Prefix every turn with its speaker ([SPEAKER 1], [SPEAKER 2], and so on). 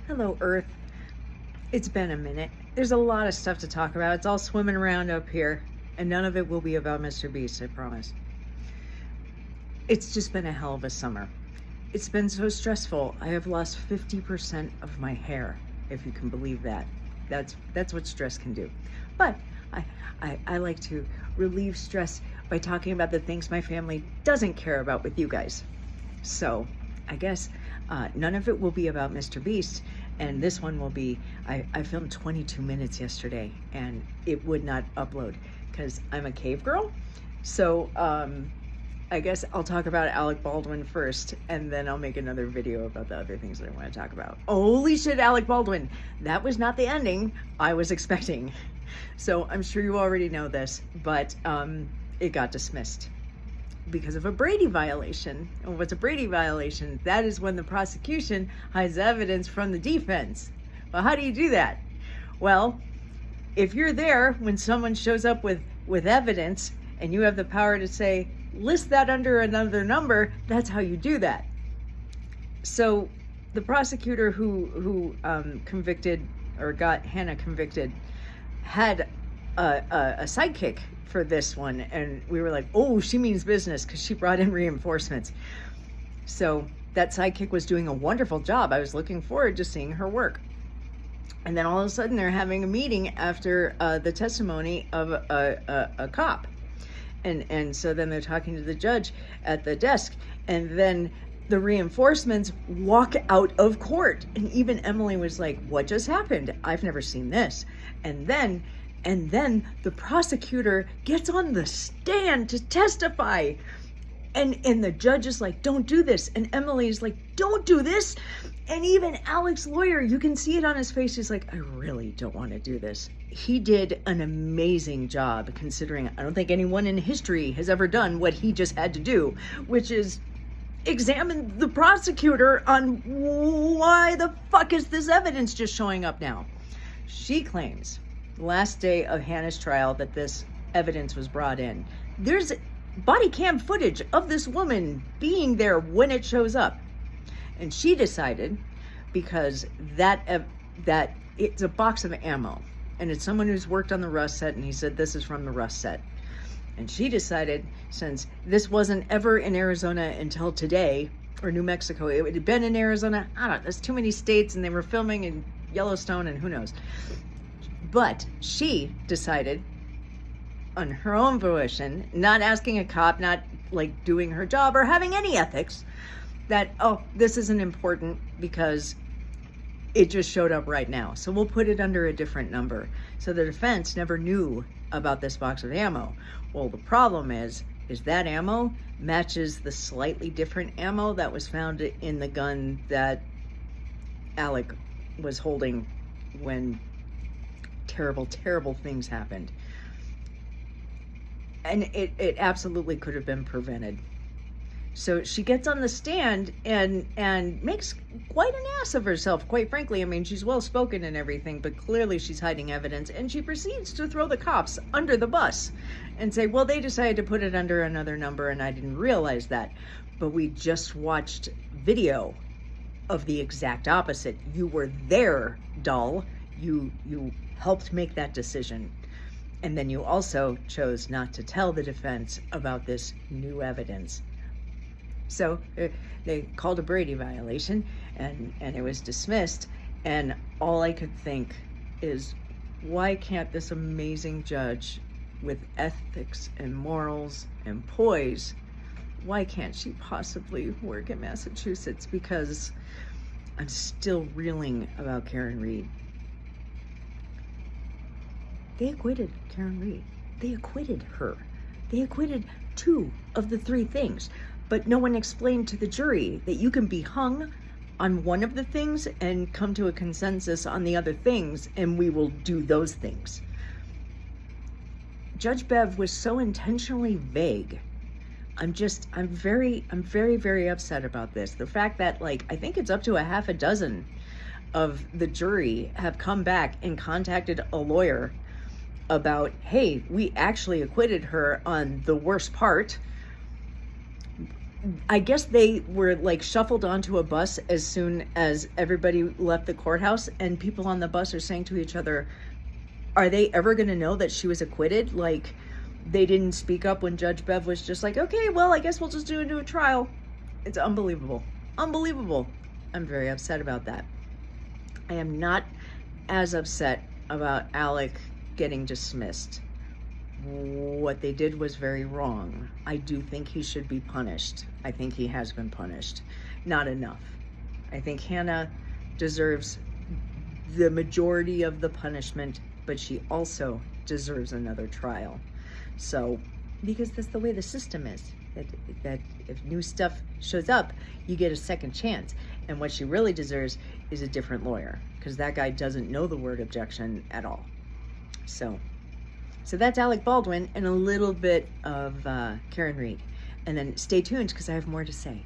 [SPEAKER 1] Hello, Earth. It's been a minute. There's a lot of stuff to talk about. It's all swimming around up here, and none of it will be about Mr. Beast, I promise. It's just been a hell of a summer. It's been so stressful. I have lost 50% of my hair, if you can believe that. That's what stress can do. But I like to relieve stress by talking about the things my family doesn't care about with you guys. So I guess none of it will be about Mr. Beast, and this one will be, I filmed 22 minutes yesterday, and it would not upload because I'm a cave girl. So I guess I'll talk about Alec Baldwin first, and then I'll make another video about the other things that I want to talk about. Holy shit, Alec Baldwin. That was not the ending I was expecting. So I'm sure you already know this, but it got dismissed because of a Brady violation. And what's a Brady violation? That is when the prosecution hides evidence from the defense. Well, how do you do that? Well, if you're there when someone shows up with evidence and you have the power to say, list that under another number, that's how you do that. So the prosecutor who convicted or got Hannah convicted had a sidekick for this one, and we were like, oh, she means business because she brought in reinforcements. So that sidekick was doing a wonderful job. I was looking forward to seeing her work. And then all of a sudden they're having a meeting after the testimony of a cop. And so then they're talking to the judge at the desk, and then the reinforcements walk out of court. And even Emily was like, what just happened? I've never seen this. And then the prosecutor gets on the stand to testify. And the judge is like, don't do this. And Emily's like, don't do this. And even Alec's lawyer, you can see it on his face. He's like, I really don't want to do this. He did an amazing job, considering I don't think anyone in history has ever done what he just had to do, which is examine the prosecutor on why the fuck is this evidence just showing up now. She claims last day of Hannah's trial that this evidence was brought in. There's body cam footage of this woman being there when it shows up. And she decided, because that it's a box of ammo, and it's someone who's worked on the Rust set, and he said this is from the Rust set. And she decided, since this wasn't ever in Arizona until today, or New Mexico, it had been in Arizona, I don't know, there's too many states, and they were filming in Yellowstone, and who knows. But she decided, on her own volition, not asking a cop, not like doing her job or having any ethics, that, oh, this isn't important because it just showed up right now. So we'll put it under a different number. So the defense never knew about this box of ammo. Well, the problem is that ammo matches the slightly different ammo that was found in the gun that Alec was holding when terrible, terrible things happened. And it absolutely could have been prevented. So she gets on the stand and makes quite an ass of herself, quite frankly. I mean, she's well-spoken and everything, but clearly she's hiding evidence. And she proceeds to throw the cops under the bus and say, well, they decided to put it under another number and I didn't realize that. But we just watched video of the exact opposite. You were there, doll. You helped make that decision. And then you also chose not to tell the defense about this new evidence. So they called a Brady violation, and it was dismissed. And all I could think is, why can't this amazing judge with ethics and morals and poise, why can't she possibly work in Massachusetts? Because I'm still reeling about Karen Reed. They acquitted Karen Reed. They acquitted her. They acquitted 2 of the 3 things. But no one explained to the jury that you can be hung on one of the things and come to a consensus on the other things, and we will do those things. Judge Bev was so intentionally vague. I'm very, very upset about this. The fact that, like, I think it's up to a half a dozen of the jury have come back and contacted a lawyer about, hey, we actually acquitted her on the worst part. I guess they were like shuffled onto a bus as soon as everybody left the courthouse, and people on the bus are saying to each other, are they ever going to know that she was acquitted? Like, they didn't speak up when Judge Bev was just like, okay, well, I guess we'll just do a trial. It's unbelievable. Unbelievable. I'm very upset about that. I am not as upset about Alec getting dismissed. What they did was very wrong. I do think he should be punished. I think he has been punished. Not enough. I think Hannah deserves the majority of the punishment, but she also deserves another trial. So, because that's the way the system is. That if new stuff shows up, you get a second chance. And what she really deserves is a different lawyer, because that guy doesn't know the word objection at all. So that's Alec Baldwin and a little bit of Karen Reed. And then stay tuned, because I have more to say.